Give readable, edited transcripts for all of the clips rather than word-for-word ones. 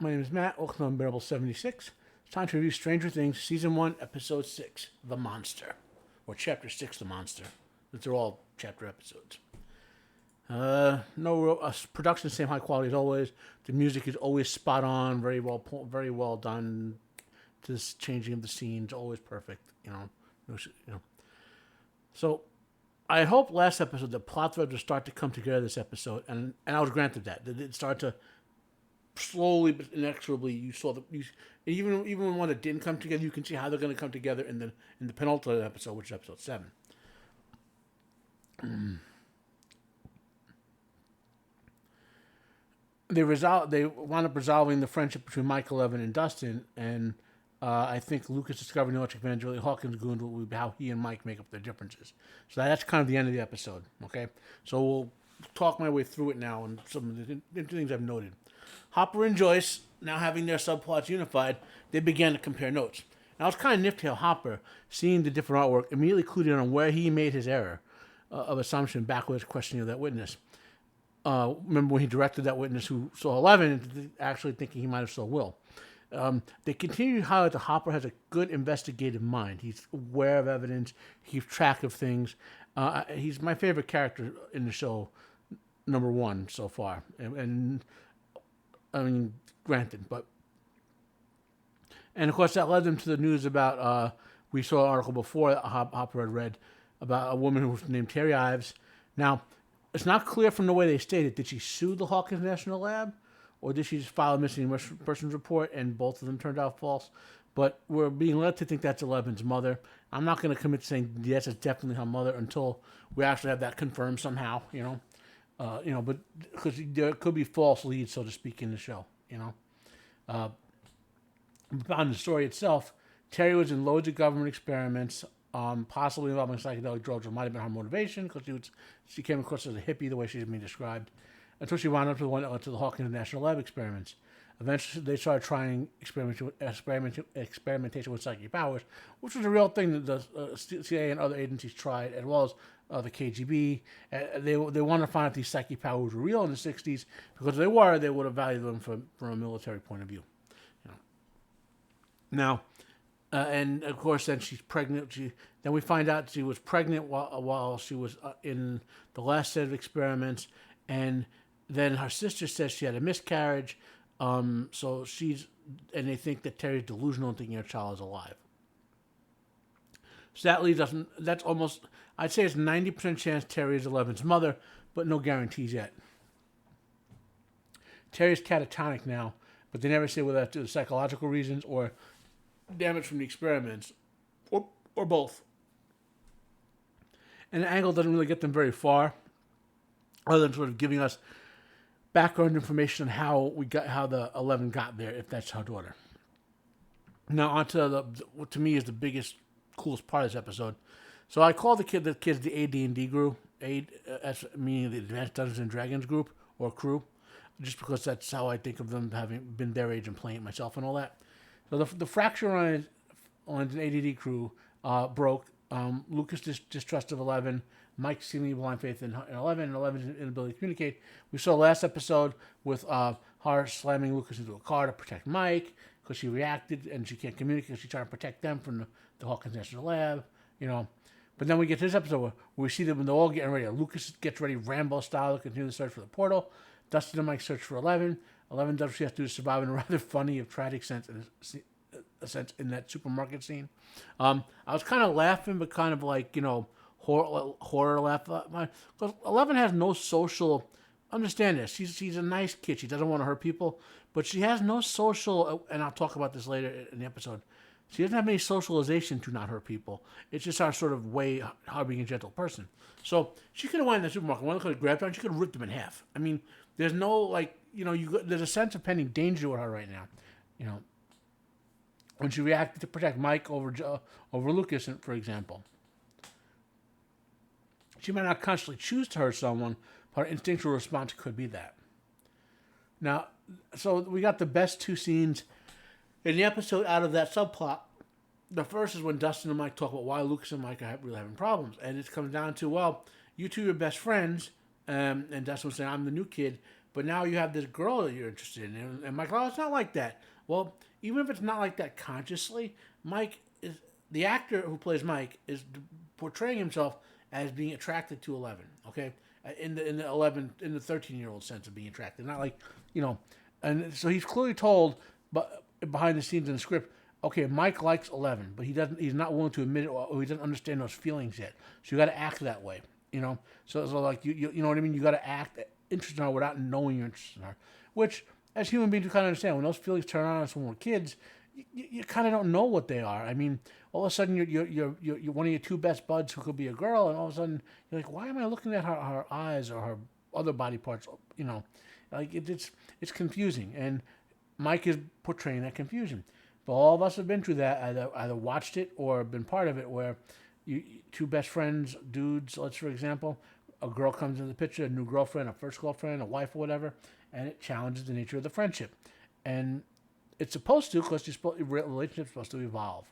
My name is Matt. Welcome to Unbearable 76. It's time to review Stranger Things Season 1, Episode 6, The Monster. Or Chapter 6, The Monster. They're all chapter episodes. No real, production, same high quality as always. The music is always spot on, very well done. This changing of the scenes, always perfect. So, I hope last episode the plot threads would start to come together this episode, and I was granted that. It started to slowly but inexorably. You saw even when one that didn't come together, you can see how they're going to come together in the penultimate episode, which is episode 7. They wound up resolving the friendship between Mike, Eleven, and Dustin, and I think Lucas discovering the electric man, Julie Hawkins, going to how he and Mike make up their differences. So that's kind of the end of the episode. Okay, so we'll talk my way through it now and some of the things I've noted. Hopper and Joyce, now having their subplots unified, they began to compare notes. Now it's kind of nifty how Hopper, seeing the different artwork, immediately clued in on where he made his error of assumption back with his questioning of that witness. Remember when he directed that witness who saw 11, actually thinking he might have saw Will. They continue to highlight that Hopper has a good investigative mind. He's aware of evidence. He keeps track of things. He's my favorite character in the show, number 1 so far. And I mean, granted, but... And, of course, that led them to the news about... we saw an article before that Hopper had read about a woman who was named Terry Ives. Now, it's not clear from the way they stated. Did she sue the Hawkins National Lab? Or did she just file a missing persons report and both of them turned out false? But we're being led to think that's Eleven's mother. I'm not going to commit to saying yes, it's definitely her mother until we actually have that confirmed somehow, but because there could be false leads, so to speak, in the show, on the story itself, Terry was in loads of government experiments, possibly involving psychedelic drugs, or might have been her motivation, because she came across as a hippie the way she's been described, until she wound up to the one that led to the Hawkins National Lab experiments. Eventually, they started trying experimentation with psychic powers, which was a real thing that the CIA and other agencies tried, as well as the KGB. They wanted to find out if these psychic powers were real in the 60s, because if they were, they would have valued them from a military point of view. Now, and of course, then she's pregnant. Then we find out she was pregnant while she was in the last set of experiments, and then her sister says she had a miscarriage. So and they think that Terry's delusional in thinking her child is alive. So that leaves us, that's almost, I'd say it's 90% chance Terry is Eleven's mother, but no guarantees yet. Terry's catatonic now, but they never say whether that's due to psychological reasons or damage from the experiments, or both. And the angle doesn't really get them very far, other than sort of giving us background information on how the 11 got there, if that's her daughter. Now onto what to me is the biggest, coolest part of this episode. So I call the kids the AD&D group, meaning the Advanced Dungeons and Dragons group or crew, just because that's how I think of them, having been their age and playing it myself and all that. So the fracture on an ADD crew broke. Lucas' distrust of 11, Mike seemingly blind faith in 11, and 11's inability to communicate. We saw last episode with her slamming Lucas into a car to protect Mike because she reacted and she can't communicate because she's trying to protect them from the Hawkins National Lab, But then we get to this episode where we see them when they're all getting ready. Lucas gets ready Rambo style to continue the search for the portal. Dustin and Mike search for 11. 11 does what she has to do to survive in a rather funny, if tragic sense, in that supermarket scene. I was kind of laughing, but kind of like, horror laugh. Because 11 has no social... Understand this. She's a nice kid. She doesn't want to hurt people. But she has no social... And I'll talk about this later in the episode. She doesn't have any socialization to not hurt people. It's just our sort of way, how being a gentle person. So she could have went in the supermarket. One could have grabbed her and she could have ripped them in half. I mean, there's no, there's a sense of pending danger with her right now. When she reacted to protect Mike over Lucas, for example. She might not consciously choose to hurt someone, but her instinctual response could be that. Now, so we got the best two scenes in the episode out of that subplot. The first is when Dustin and Mike talk about why Lucas and Mike are really having problems. And it comes down to, well, you two are best friends. And Dustin was saying, I'm the new kid. but now you have this girl that you're interested in. And Mike, oh, it's not like that. Well, even if it's not like that consciously, Mike is the actor who plays Mike is portraying himself as being attracted to 11. Okay, in the 13-year-old sense of being attracted, not like and so he's clearly told, but behind the scenes in the script, okay, Mike likes 11, but he's not willing to admit it, or he doesn't understand those feelings yet. So you got to act that way, So like you know what I mean. You got to act interested in her without knowing you're interested in her, which as human beings you kind of understand. When those feelings turn on us when we're kids, you kind of don't know what they are. I mean, all of a sudden you're one of your two best buds who could be a girl, and all of a sudden you're like, why am I looking at her eyes or her other body parts? Like it's confusing, and Mike is portraying that confusion. But all of us have been through that, either watched it or been part of it, where two best friends, dudes, let's for example, a girl comes into the picture, a new girlfriend, a first girlfriend, a wife, or whatever, and it challenges the nature of the friendship. And it's supposed to, because the relationship's supposed to evolve,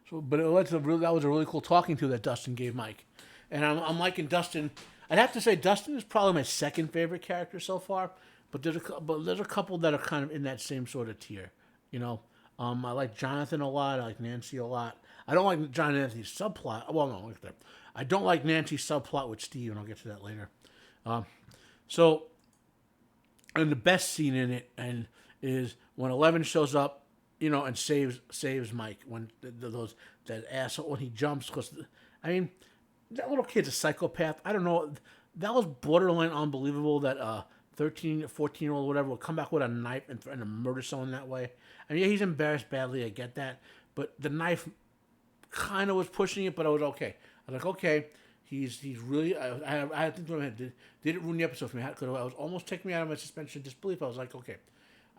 So, but that was a really cool talking to that Dustin gave Mike. And I'm liking Dustin. I'd have to say Dustin is probably my second favorite character so far. But there's a couple that are kind of in that same sort of tier, I like Jonathan a lot. I like Nancy a lot. I don't like John and Nancy's subplot. Well, no, look at that. I don't like Nancy's subplot with Steve, and I'll get to that later. And the best scene in it is when 11 shows up, and saves Mike when that asshole when he jumps. Because I mean, that little kid's a psychopath. I don't know. That was borderline unbelievable. That 13, 14-year-old, whatever, will come back with a knife and threaten to murder someone that way. I mean, yeah, he's embarrassed badly. I get that, but the knife kind of was pushing it. But I was okay. I was like, okay, he's really. I had to think in my head. Did it ruin the episode for me? Because I was almost taking me out of my suspension of disbelief. I was like, okay.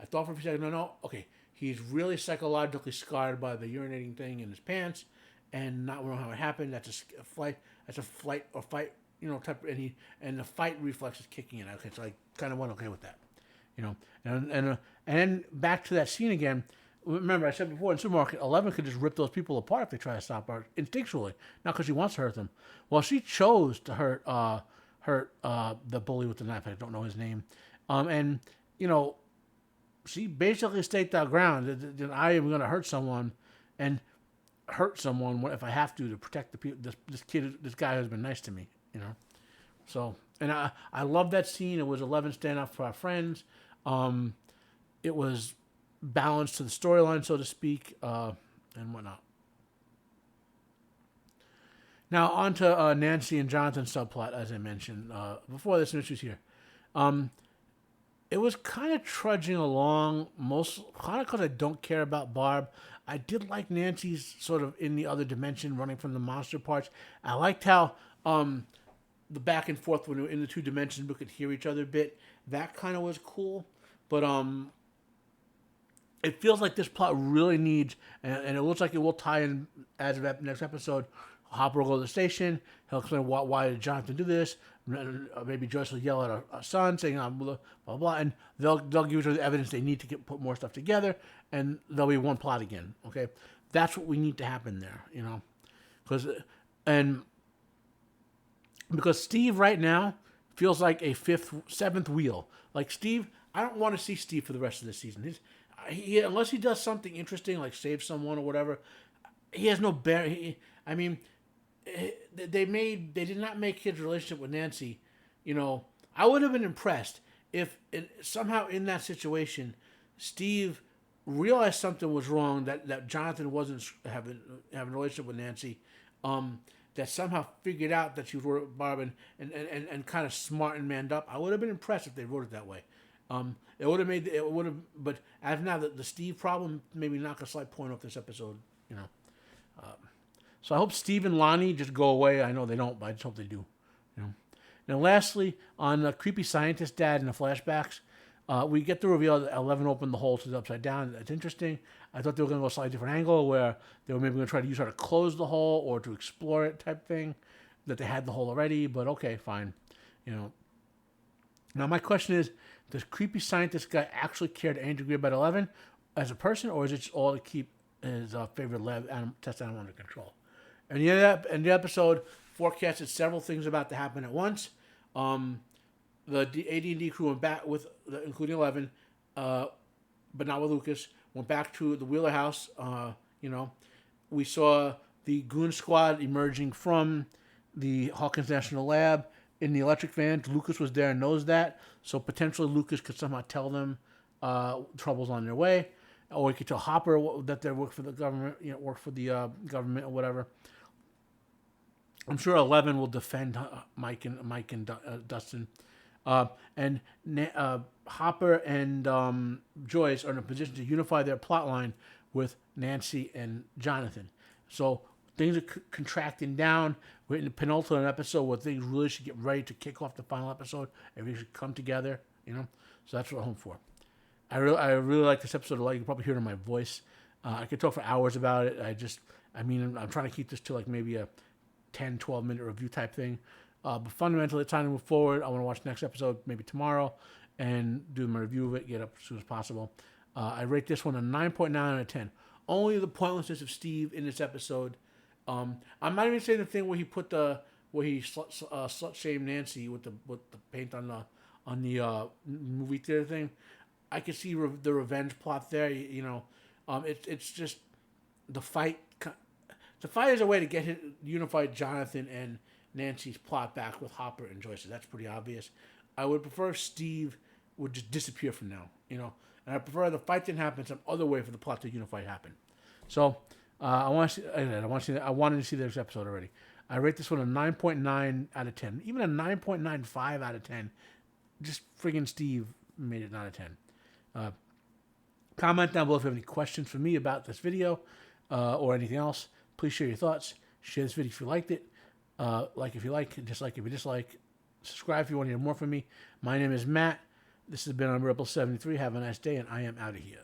I thought for a few seconds, no, okay. He's really psychologically scarred by the urinating thing in his pants, and not knowing how it happened. That's a flight. That's a flight or fight. Type, and the fight reflex is kicking in. Okay, so I kind of went okay with that, and then back to that scene again. Remember, I said before in Supermarket, 11 could just rip those people apart if they try to stop her instinctually, not because she wants to hurt them. Well, she chose to hurt the bully with the knife. I don't know his name, and she basically staked our ground that I am going to hurt someone, and hurt someone if I have to protect the people. This guy who's been nice to me. So, and I love that scene. It was 11 stand up for our friends. It was balanced to the storyline, so to speak, and whatnot. Now, on to Nancy and Jonathan's subplot, as I mentioned. Before there's some issues here. It was kind of trudging along, kind of because I don't care about Barb. I did like Nancy's sort of in the other dimension, running from the monster parts. I liked how the back and forth when we were in the two dimensions, we could hear each other a bit. That kind of was cool. But it feels like this plot really needs, and it looks like it will tie in as of next episode. Hopper will go to the station. He'll explain why did Jonathan do this. Maybe Joyce will yell at her son, saying blah, blah, blah, and they'll give each other the evidence they need to put more stuff together, and there'll be one plot again. Okay, that's what we need to happen there, because Steve right now feels like a seventh wheel. Like Steve, I don't want to see Steve for the rest of the season. Unless he does something interesting, like save someone or whatever, he has no bearing. I mean, they did not make his relationship with Nancy. I would have been impressed if somehow in that situation, Steve realized something was wrong, that Jonathan wasn't having a relationship with Nancy. That somehow figured out that she was with Barb and kind of smart and manned up. I would have been impressed if they wrote it that way. But as now the Steve problem maybe knock a slight point off this episode. So I hope Steve and Lonnie just go away. I know they don't, but I just hope they do. Now, lastly, on the creepy scientist dad in the flashbacks, we get the reveal that 11 opened the hole to the upside down. That's interesting. I thought they were going to go a slightly different angle where they were maybe going to try to use her to close the hole or to explore it type thing, that they had the hole already, but okay, fine. Now, my question is, does creepy scientist guy actually care to any degree about 11 as a person, or is it just all to keep his favorite lab test animal under control? And the episode forecasted several things about to happen at once. the AD&D crew went back with, including 11, but not with Lucas. Went back to the Wheeler house. We saw the Goon Squad emerging from the Hawkins National Lab in the electric van. Lucas was there and knows that, so potentially Lucas could somehow tell them troubles on their way, or he could tell Hopper that they work for the government, work for the government or whatever. I'm sure 11 will defend Mike and Dustin, and Hopper and Joyce are in a position to unify their plot line with Nancy and Jonathan. So things are contracting down. We're in the penultimate episode where things really should get ready to kick off the final episode. Everything should come together, So that's what I'm hoping for. I really like this episode. You can probably hear it in my voice. I could talk for hours about it. I'm trying to keep this to like maybe a 10, 12 minute review type thing. But fundamentally, it's time to move forward. I want to watch the next episode maybe tomorrow and do my review of it, get up as soon as possible. I rate this one a 9.9 out of 10. Only the pointlessness of Steve in this episode. I'm not even saying the thing where he slut shamed Nancy with the paint on the movie theater thing. I could see the revenge plot there. It's just the fight. The fight is a way to get unified Jonathan and Nancy's plot back with Hopper and Joyce. That's pretty obvious. I would prefer Steve would just disappear from now, and I prefer the fight didn't happen some other way for the plot to unify happen. So I wanted to see this episode already. I rate this one a 9.9 out of 10, even a 9.95 out of 10. Just friggin' Steve made it 9 out of 10. Comment down below if you have any questions for me about this video or anything else. Please share your thoughts. Share this video if you liked it. Like if you like, dislike if you dislike. Subscribe if you want to hear more from me. My name is Matt. This has been Unbearable 73. Have a nice day, and I am out of here.